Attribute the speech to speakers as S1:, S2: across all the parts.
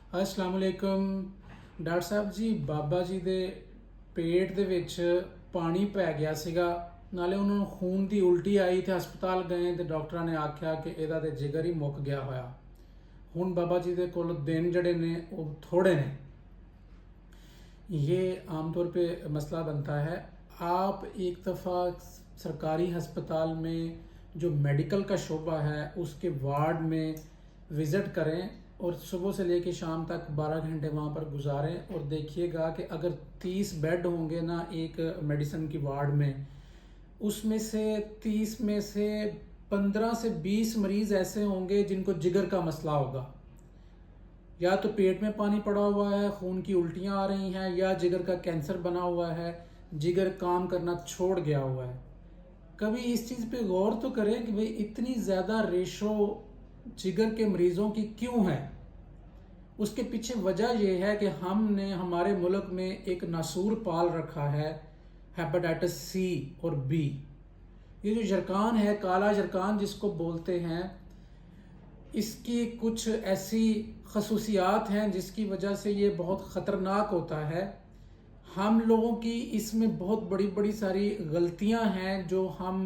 S1: अस्सलाम वालेकुम। डॉक्टर साहब जी, बाबा जी ਦੇ ਪੇਟ ਦੇ ਵਿੱਚ ਪਾਣੀ ਪੈ ਗਿਆ ਸੀਗਾ, ਨਾਲੇ ਉਹਨਾਂ ਨੂੰ ਖੂਨ ਦੀ ਉਲਟੀ ਆਈ ਤੇ ਹਸਪਤਾਲ ਗਏ ਤੇ ਡਾਕਟਰਾਂ ਨੇ ਆਖਿਆ ਕਿ ਇਹਦਾ ਤੇ ਜਿਗਰ ਹੀ ਮੁੱਕ ਗਿਆ ਹੋਇਆ। ਹੁਣ ਬਾਬਾ ਜੀ ਦੇ ਕੋਲ ਦਿਨ ਜਿਹੜੇ ਨੇ ਉਹ ਥੋੜੇ ਨੇ। ये आमतौर पे मसला बनता है। आप एक दफ़ा सरकारी हस्पताल में जो मेडिकल का शोबा है उसके वार्ड में विज़िट करें और सुबह से लेकर शाम तक 12 घंटे वहाँ पर गुजारें और देखिएगा कि अगर 30 बेड होंगे ना एक मेडिसिन की वार्ड में, उसमें से 30 में से 15 से 20 मरीज़ ऐसे होंगे जिनको जिगर का मसला होगा। या तो पेट में पानी पड़ा हुआ है, खून की उल्टियाँ आ रही हैं, या जिगर का कैंसर बना हुआ है, जिगर काम करना छोड़ गया हुआ है। कभी इस चीज़ पे गौर तो करें कि भाई इतनी ज़्यादा रेशो जिगर के मरीज़ों की क्यों है। उसके पीछे वजह यह है कि हमने हमारे मुल्क में एक नासूर पाल रखा है, हेपेटाइटिस सी और बी। ये जो जरकान है, काला जरकान जिसको बोलते हैं, इसकी कुछ ऐसी खसूसियात हैं जिसकी वजह से ये बहुत ख़तरनाक होता है। हम लोगों की इसमें बहुत बड़ी बड़ी सारी गलतियां हैं जो हम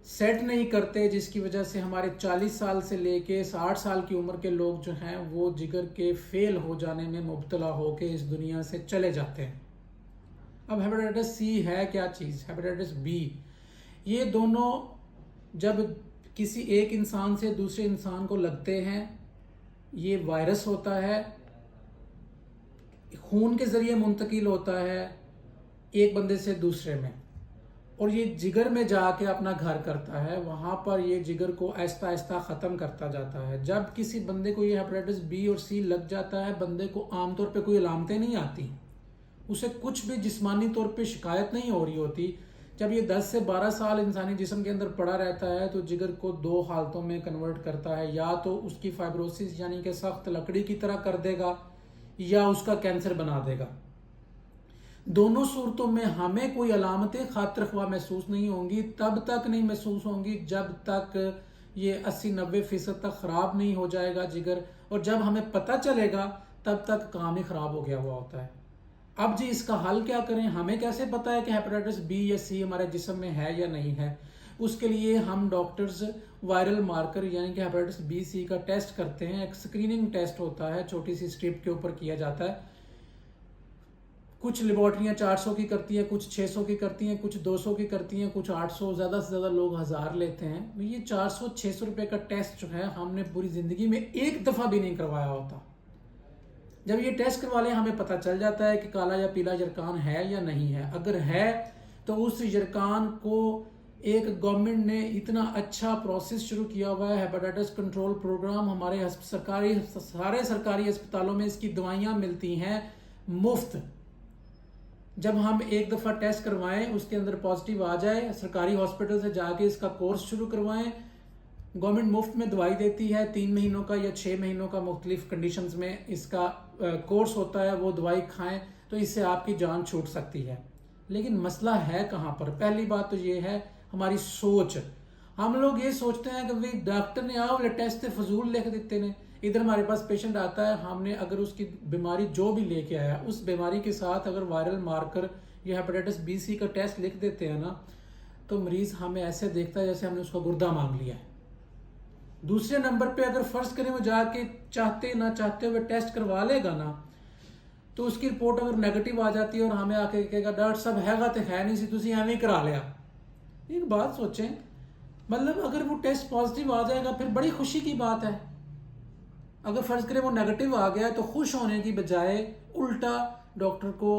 S1: सेट नहीं करते, जिसकी वजह से हमारे 40 साल से लेके 60 साल की उम्र के लोग जो हैं वो जिगर के फेल हो जाने में मुब्तला होकर इस दुनिया से चले जाते हैं। अब हेपेटाइटिस सी है क्या चीज़, हेपेटाइटिस बी, ये दोनों जब किसी एक इंसान से दूसरे इंसान को लगते हैं, ये वायरस होता है, खून के ज़रिए मुंतकिल होता है एक बंदे से दूसरे में, और ये जिगर में जाके अपना घर करता है। वहाँ पर ये जिगर को आहिस्ता आहिस्ता ख़त्म करता जाता है। जब किसी बंदे को ये हेपेटाइटिस बी और सी लग जाता है, बंदे को आमतौर पे कोई अलामतें नहीं आती, उसे कुछ भी जिस्मानी तौर पे शिकायत नहीं हो रही होती। जब ये 10 से 12 साल इंसानी जिस्म के अंदर पड़ा रहता है तो जिगर को दो हालतों में कन्वर्ट करता है, या तो उसकी फाइब्रोसिस यानी कि सख्त लकड़ी की तरह कर देगा, या उसका कैंसर बना देगा। दोनों सूरतों में हमें कोई अलामतें खातिर ख्वाह महसूस नहीं होंगी, तब तक नहीं महसूस होंगी जब तक ये 80-90% तक ख़राब नहीं हो जाएगा जिगर, और जब हमें पता चलेगा तब तक काम ही ख़राब हो गया हुआ होता है। अब जी इसका हल क्या करें, हमें कैसे पता है कि हेपेटाइटिस बी या सी हमारे जिस्म में है या नहीं है। उसके लिए हम डॉक्टर्स वायरल मार्कर यानी कि हेपेटाइटिस बी सी का टेस्ट करते हैं। एक स्क्रीनिंग टेस्ट होता है, छोटी सी स्ट्रिप के ऊपर किया जाता है। कुछ लेबॉर्ट्रियाँ 400 की करती हैं, कुछ 600 की करती हैं, कुछ 200 की करती हैं, कुछ 800, ज़्यादा से ज़्यादा लोग 1000 लेते हैं। ये 400-600 रुपये का टेस्ट जो है हमने पूरी ज़िंदगी में एक दफ़ा भी नहीं करवाया होता। जब ये टेस्ट करवा लें हमें पता चल जाता है कि काला या पीला जरकान है या नहीं है। अगर है तो उस जरकान को एक गवर्नमेंट ने इतना अच्छा प्रोसेस शुरू किया हुआ है, हेपेटाइटिस कंट्रोल प्रोग्राम। हमारे सारे सरकारी अस्पतालों में इसकी दवाइयाँ मिलती हैं मुफ्त। जब हम एक दफ़ा टेस्ट करवाएं, उसके अंदर पॉजिटिव आ जाए, सरकारी हॉस्पिटल से जाके इसका कोर्स शुरू करवाएं। गवर्नमेंट मुफ्त में दवाई देती है, 3 महीनों का या 6 महीनों का मुख्तलिफ कंडीशंस में इसका कोर्स होता है। वो दवाई खाएं तो इससे आपकी जान छूट सकती है। लेकिन मसला है कहाँ पर? पहली बात तो ये है हमारी सोच। हम लोग ये सोचते हैं कि भाई डॉक्टर ने आओ वाले टेस्ट से फजूल लिख देते हैं। इधर हमारे पास पेशेंट आता है, हमने अगर उसकी बीमारी जो भी लेके आया उस बीमारी के साथ अगर वायरल मार्कर या हेपेटाइटिस बी सी का टेस्ट लिख देते हैं ना, तो मरीज़ हमें ऐसे देखता है जैसे हमने उसका गुर्दा मांग लिया है। दूसरे नंबर पे अगर फर्ज करें वो जाके चाहते ना चाहते हुए टेस्ट करवा लेगा ना, तो उसकी रिपोर्ट अगर नेगेटिव आ जाती है और हमें आके कहेगा डॉक्टर साहब हैगा तो है नहीं सी, तुसी एवं ही करा लिया। एक बात सोचें, मतलब अगर वो टेस्ट पॉजिटिव आ जाएगा फिर बड़ी खुशी की बात है। अगर फर्ज करें वो नेगेटिव आ गया तो खुश होने की बजाय उल्टा डॉक्टर को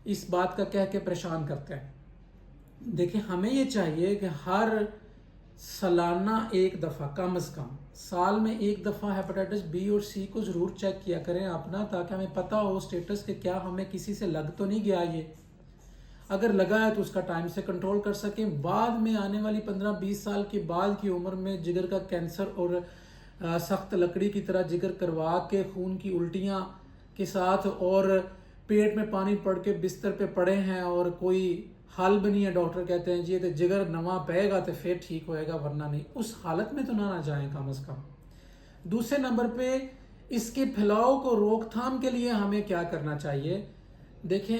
S1: इस बात का कह के परेशान करते हैं। देखिए हमें ये चाहिए कि हर सालाना एक दफ़ा, कम से कम साल में एक दफ़ा हेपेटाइटिस बी और सी को ज़रूर चेक किया करें अपना, ताकि हमें पता हो स्टेटस के क्या हमें किसी से लग तो नहीं गया। ये अगर लगा है तो उसका टाइम से कंट्रोल कर सकें। बाद में आने वाली 15-20 साल के बाद की उम्र में जिगर का कैंसर और सख्त लकड़ी की तरह जिगर करवा के खून की उल्टियाँ के साथ और पेट में पानी पड़ के बिस्तर पे पड़े हैं और कोई हाल बनी है, डॉक्टर कहते हैं जी तो जिगर नवा पेगा तो फिर ठीक होएगा, वरना नहीं, उस हालत में तो ना जाएं कम अज़ कम। दूसरे नंबर पे اس کے پھیلاؤ کو روک تھام کے لیے ہمیں کیا کرنا چاہیے؟ دیکھیں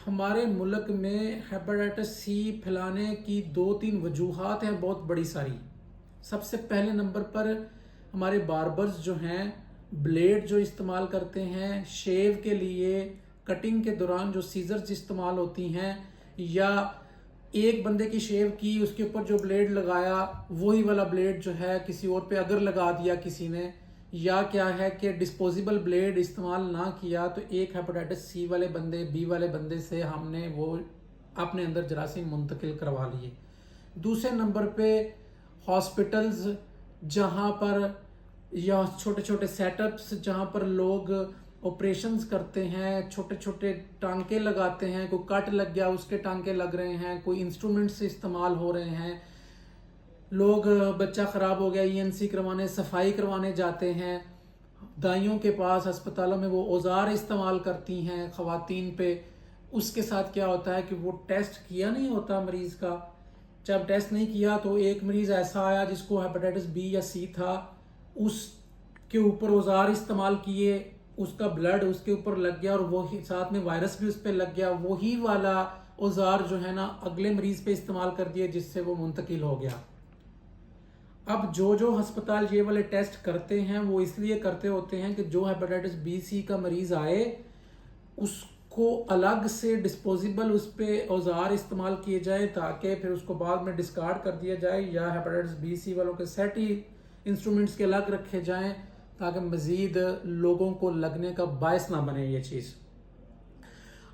S1: ہمارے ملک میں ہیپاٹائٹس سی پھیلانے کی 2-3 وجوہات ہیں بہت بڑی ساری۔ سب سے پہلے نمبر پر ہمارے باربرز جو ہیں بلیڈ جو استعمال کرتے ہیں شیو کے لیے، کٹنگ کے دوران جو سیزرز استعمال ہوتی ہیں، یا ایک بندے کی شیو کی اس کے اوپر جو بلیڈ لگایا وہی والا بلیڈ جو ہے کسی اور پہ اگر لگا دیا کسی نے، یا کیا ہے کہ ڈسپوزیبل بلیڈ استعمال نہ کیا تو ایک ہیپاٹائٹس سی والے بندے بی والے بندے سے ہم نے وہ اپنے اندر جراثیم منتقل کروا لیے۔ دوسرے نمبر پہ ہاسپٹلز جہاں پر یا چھوٹے چھوٹے سیٹ اپس جہاں پر لوگ آپریشنز کرتے ہیں، چھوٹے چھوٹے ٹانکے لگاتے ہیں، کوئی کٹ لگ گیا اس کے ٹانکے لگ رہے ہیں، کوئی انسٹرومنٹس استعمال ہو رہے ہیں، لوگ بچہ خراب ہو گیا ENC کروانے صفائی کروانے جاتے ہیں، دائیوں کے پاس ہسپتالوں میں وہ اوزار استعمال کرتی ہیں خواتین پہ، اس کے ساتھ کیا ہوتا ہے کہ وہ ٹیسٹ کیا نہیں ہوتا مریض کا۔ جب ٹیسٹ نہیں کیا تو ایک مریض ایسا آیا جس کو ہیپاٹائٹس بی یا سی تھا، اس کے اوپر اوزار استعمال کیے، اس کا بلڈ اس کے اوپر لگ گیا اور وہ ساتھ میں وائرس بھی اس پہ لگ گیا، وہی والا اوزار جو ہے نا اگلے مریض پہ استعمال کر دیا جس سے وہ منتقل ہو گیا۔ اب جو ہسپتال یہ والے ٹیسٹ کرتے ہیں وہ اس لیے کرتے ہوتے ہیں کہ جو ہیپاٹائٹس بی سی کا مریض آئے اس کو الگ سے ڈسپوزیبل اس پہ اوزار استعمال کیے جائے تاکہ پھر اس کو بعد میں ڈسکارڈ کر دیا جائے، یا ہیپاٹائٹس بی سی والوں کے سیٹ ہی انسٹرومنٹس کے الگ رکھے جائیں تاکہ مزید لوگوں کو لگنے کا باعث نہ بنے یہ چیز۔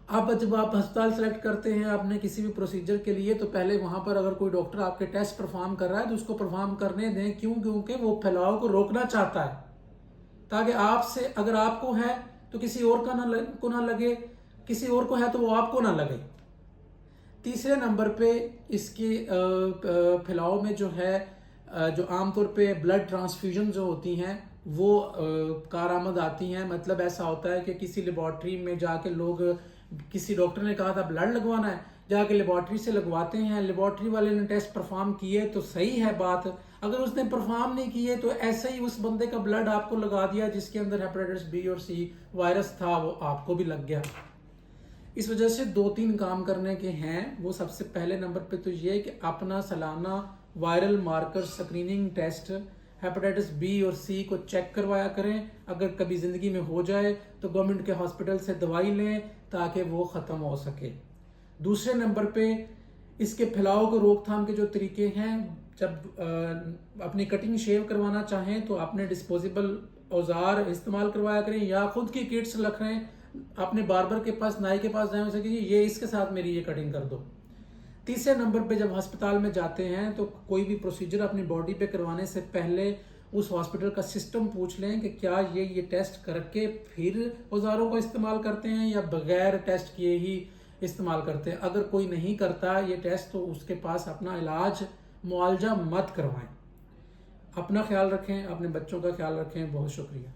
S1: اب جب آپ ہسپتال سلیکٹ کرتے ہیں اپنے کسی بھی پروسیجر کے لیے تو پہلے وہاں پر اگر کوئی ڈاکٹر آپ کے ٹیسٹ پرفارم کر رہا ہے تو اس کو پرفارم کرنے دیں، کیونکہ وہ پھیلاؤ کو روکنا چاہتا ہے تاکہ آپ سے اگر آپ کو ہے تو کسی اور کو نہ لگے، کسی اور کو ہے تو وہ آپ کو نہ لگے۔ تیسرے نمبر پہ اس کے پھیلاؤ میں جو ہے جو عام طور پہ بلڈ ٹرانسفیوژن جو ہوتی ہیں وہ کارآمد آتی ہیں۔ مطلب ایسا ہوتا ہے کہ کسی لیبارٹری میں جا کے لوگ، کسی ڈاکٹر نے کہا تھا بلڈ لگوانا ہے، جا کے لیبارٹری سے لگواتے ہیں، لیبارٹری والے نے ٹیسٹ پرفارم کیے تو صحیح ہے بات، اگر اس نے پرفارم نہیں کیے تو ایسے ہی اس بندے کا بلڈ آپ کو لگا دیا جس کے اندر ہیپاٹائٹس بی اور سی وائرس تھا وہ آپ کو بھی لگ گیا۔ اس وجہ سے 2-3 کام کرنے کے ہیں۔ وہ سب سے پہلے نمبر پہ تو یہ کہ اپنا سالانہ viral marker screening test hepatitis B اور سی کو چیک کروایا کریں، اگر کبھی زندگی میں ہو جائے تو گورنمنٹ کے ہاسپٹل سے دوائی لیں تاکہ وہ ختم ہو سکے۔ دوسرے نمبر پہ اس کے پھیلاؤ کو روک تھام کے جو طریقے ہیں، جب اپنی کٹنگ شیو کروانا چاہیں تو اپنے ڈسپوزیبل اوزار استعمال کروایا کریں یا خود کی کٹس رکھ رہے ہیں، اپنے باربر کے پاس نائی کے پاس جائیں اسے کہ یہ اس کے ساتھ میری یہ کٹنگ کر دو۔ تیسرے نمبر پہ جب ہسپتال میں جاتے ہیں تو کوئی بھی پروسیجر اپنی باڈی پہ کروانے سے پہلے اس ہاسپٹل کا سسٹم پوچھ لیں کہ کیا یہ ٹیسٹ کر کے پھر اوزاروں کو استعمال کرتے ہیں یا بغیر ٹیسٹ کیے ہی استعمال کرتے ہیں۔ اگر کوئی نہیں کرتا یہ ٹیسٹ تو اس کے پاس اپنا علاج معالجہ مت کروائیں۔ اپنا خیال رکھیں، اپنے بچوں کا خیال رکھیں۔ بہت شکریہ۔